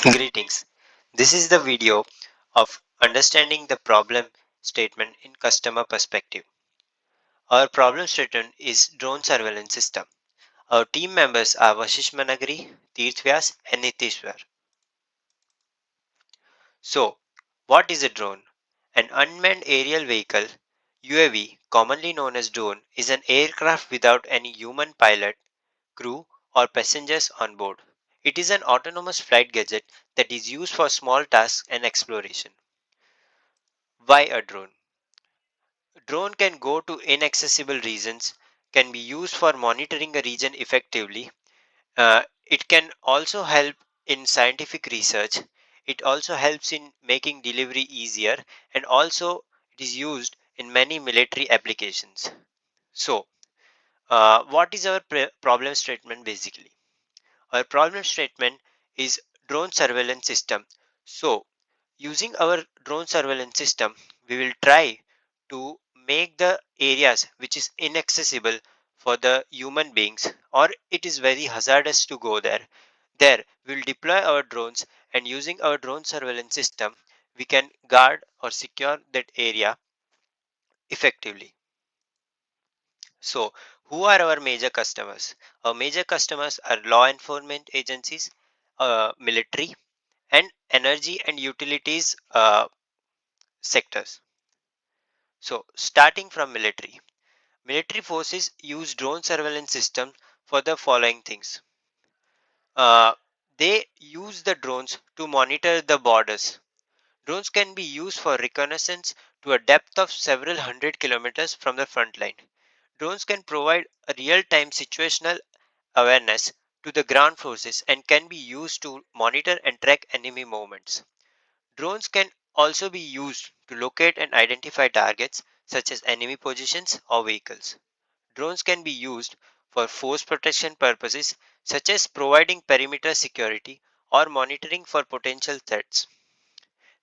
Greetings. This is the video of understanding the problem statement in customer perspective. Our problem statement is drone surveillance system. Our team members are Vashist Managari, Tirthvyas and Nitishwar. So, what is a drone? An unmanned aerial vehicle, UAV, commonly known as drone, is an aircraft without any human pilot, crew or passengers on board. It is an autonomous flight gadget that is used for small tasks and exploration. Why a drone? Drone can go to inaccessible regions, can be used for monitoring a region effectively. It can also help in scientific research. It also helps in making delivery easier, and also it is used in many military applications. So, what is our problem statement basically? Our problem statement is drone surveillance system. So, using our drone surveillance system, we will try to make the areas which is inaccessible for the human beings or it is very hazardous to go there. There, we will deploy our drones and using our drone surveillance system, we can guard or secure that area effectively. So, who are our major customers? Our major customers are law enforcement agencies, military, and energy and utilities sectors. So, starting from military. Military forces use drone surveillance systems for the following things. Uh, they use the drones to monitor the borders. Drones can be used for reconnaissance to a depth of several hundred kilometers from the front line. Drones can provide a real-time situational awareness to the ground forces and can be used to monitor and track enemy movements. Drones can also be used to locate and identify targets such as enemy positions or vehicles. Drones can be used for force protection purposes such as providing perimeter security or monitoring for potential threats.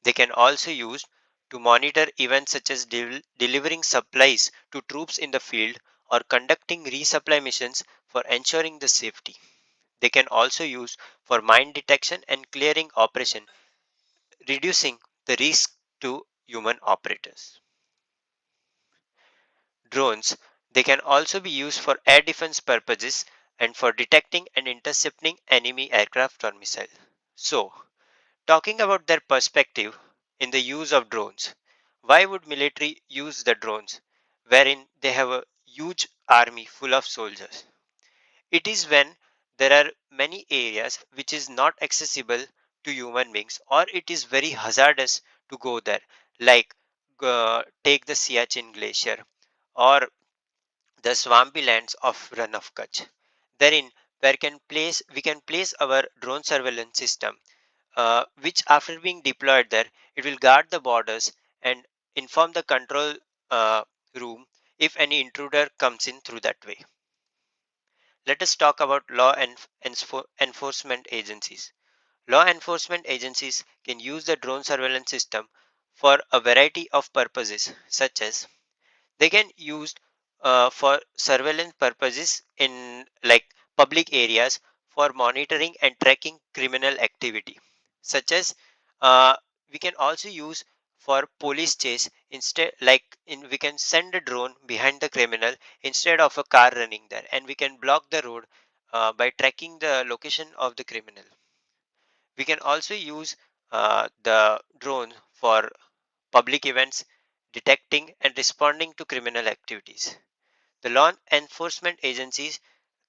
They can also use to monitor events such as delivering supplies to troops in the field or conducting resupply missions for ensuring the safety. They can also use for mine detection and clearing operation, reducing the risk to human operators. Drones, they can also be used for air defense purposes and for detecting and intercepting enemy aircraft or missiles. So, talking about their perspective in the use of drones, why would military use the drones wherein they have a huge army full of soldiers? It is when there are many areas which is not accessible to human beings or it is very hazardous to go there, like take the Siachen glacier or the swampy lands of Run of Kutch. Therein, where can place we can place our drone surveillance system, which after being deployed there, it will guard the borders and inform the control uh, room if any intruder comes in through that way. Let us talk about law and enforcement agencies. Law enforcement agencies can use the drone surveillance system for a variety of purposes, such as they can use for surveillance purposes in like public areas for monitoring and tracking criminal activity, such as uh, we can also use for police chase instead we can send a drone behind the criminal instead of a car running there and we can block the road by tracking the location of the criminal. We can also use the drone for public events, detecting and responding to criminal activities. The law enforcement agencies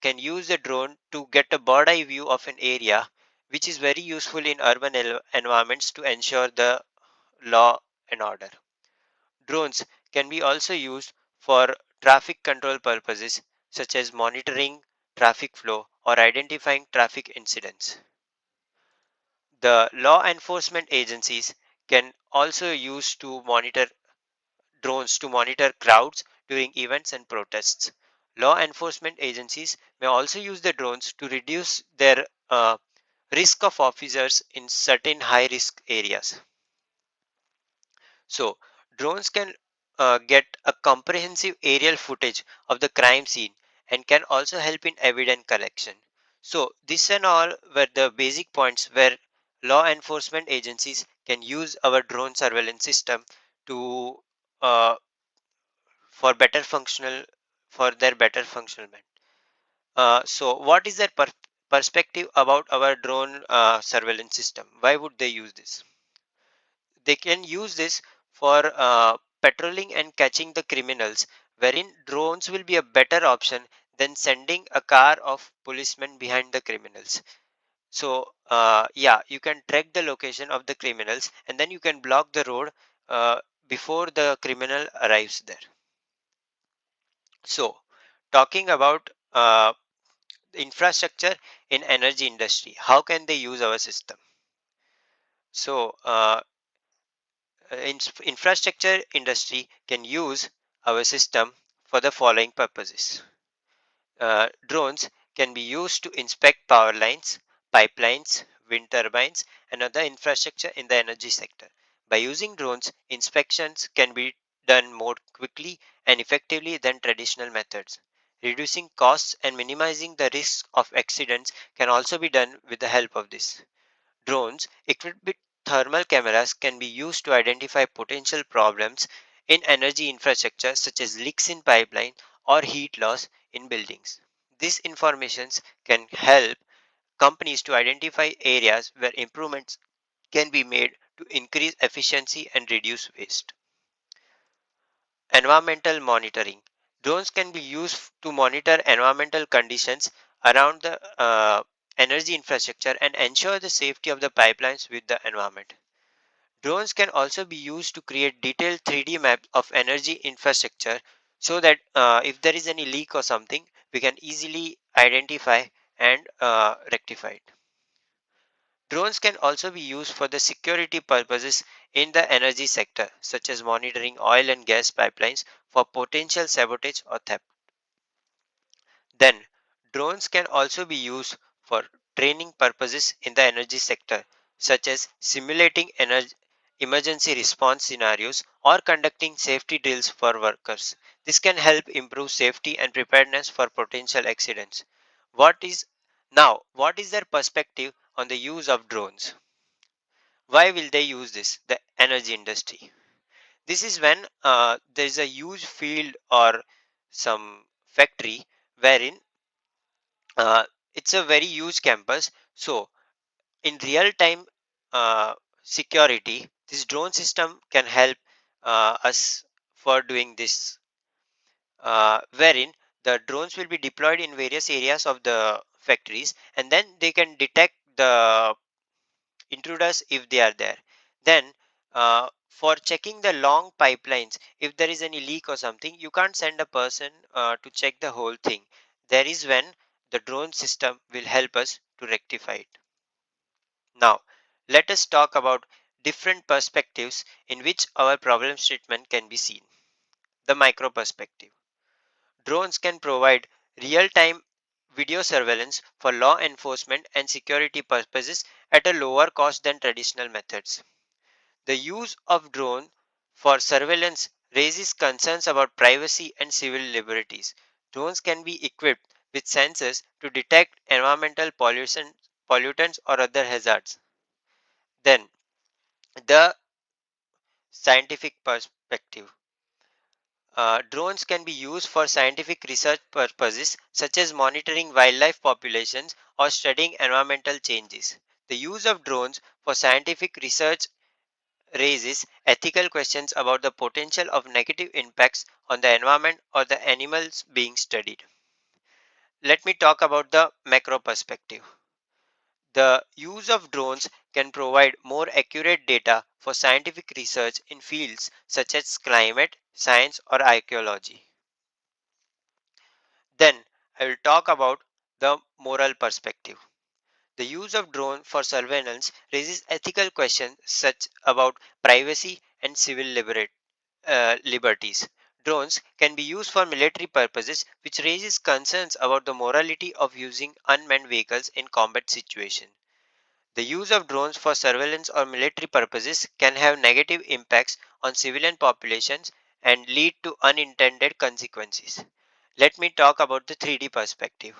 can use the drone to get a bird eye view of an area, which is very useful in urban environments to ensure the law and order. Drones can be also used for traffic control purposes, such as monitoring traffic flow or identifying traffic incidents. The law enforcement agencies can also use to monitor drones to monitor crowds during events and protests. Law enforcement agencies may also use the drones to reduce their risk of officers in certain high risk areas. So, drones can get a comprehensive aerial footage of the crime scene and can also help in evidence collection. So, this and all were the basic points where Law enforcement agencies can use our drone surveillance system to uh, for better functional for their better functionment. So, what is their perspective about our drone surveillance system? Why would they use this? They can use this for patrolling and catching the criminals, wherein drones will be a better option than sending a car of policemen behind the criminals. So, yeah, you can track the location of the criminals and then you can block the road before the criminal arrives there. So, talking about infrastructure in energy industry, how can they use our system? So, infrastructure industry can use our system for the following purposes. Drones can be used to inspect power lines, pipelines, wind turbines, and other infrastructure in the energy sector. By using drones, inspections can be done more quickly and effectively than traditional methods. Reducing costs and minimizing the risk of accidents can also be done with the help of this. Drones equipped with thermal cameras can be used to identify potential problems in energy infrastructure such as leaks in pipeline or heat loss in buildings. These informations can help companies to identify areas where improvements can be made to increase efficiency and reduce waste. Environmental monitoring. Drones can be used to monitor environmental conditions around the energy infrastructure and ensure the safety of the pipelines with the environment. Drones can also be used to create detailed 3D maps of energy infrastructure so that if there is any leak or something, we can easily identify and rectify it. Drones can also be used for the security purposes in the energy sector, such as monitoring oil and gas pipelines for potential sabotage or theft. Then, drones can also be used for training purposes in the energy sector, such as simulating emergency response scenarios or conducting safety drills for workers. This can help improve safety and preparedness for potential accidents. What is their perspective on the use of drones? Why will they use this? The energy industry. This is when there is a huge field or some factory wherein uh, it's a very huge campus. So, in real time uh, security, this drone system can help us for doing this, wherein the drones will be deployed in various areas of the factories and then they can detect the intruders if they are there. Then, for checking the long pipelines, if there is any leak or something, you can't send a person to check the whole thing. There is when the drone system will help us to rectify it. Now, let us talk about different perspectives in which our problem statement can be seen. The micro perspective. Drones can provide real time video surveillance for law enforcement and security purposes at a lower cost than traditional methods. The use of drone for surveillance raises concerns about privacy and civil liberties. Drones can be equipped with sensors to detect environmental pollution, pollutants or other hazards. Then, the scientific perspective. Drones can be used for scientific research purposes such as monitoring wildlife populations or studying environmental changes. The use of drones for scientific research raises ethical questions about the potential of negative impacts on the environment or the animals being studied. Let me talk about the macro perspective. The use of drones can provide more accurate data for scientific research in fields such as climate, science, or archaeology. Then I will talk about the moral perspective. The use of drone for surveillance raises ethical questions such about privacy and civil liberties. Drones can be used for military purposes, which raises concerns about the morality of using unmanned vehicles in combat situations. The use of drones for surveillance or military purposes can have negative impacts on civilian populations and lead to unintended consequences. Let me talk about the 3D perspective.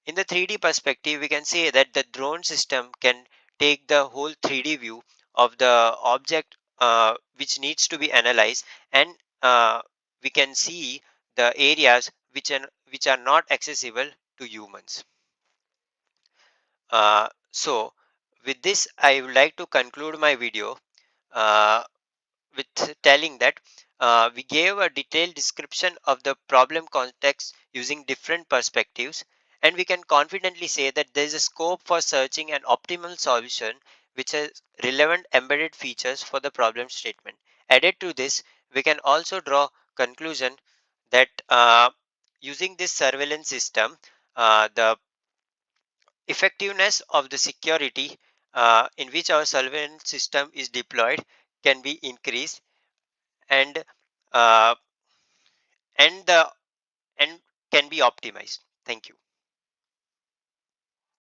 In the 3D perspective, we can say that the drone system can take the whole 3D view of the object which needs to be analyzed, and we can see the areas which are not accessible to humans. So with this, I would like to conclude my video uh, with telling that we gave a detailed description of the problem context using different perspectives, and we can confidently say that there is a scope for searching an optimal solution which has relevant embedded features for the problem statement. Added to this, we can also draw conclusion that using this surveillance system, the effectiveness of the security in which our surveillance system is deployed can be increased, and uh, and the and can be optimized. Thank you.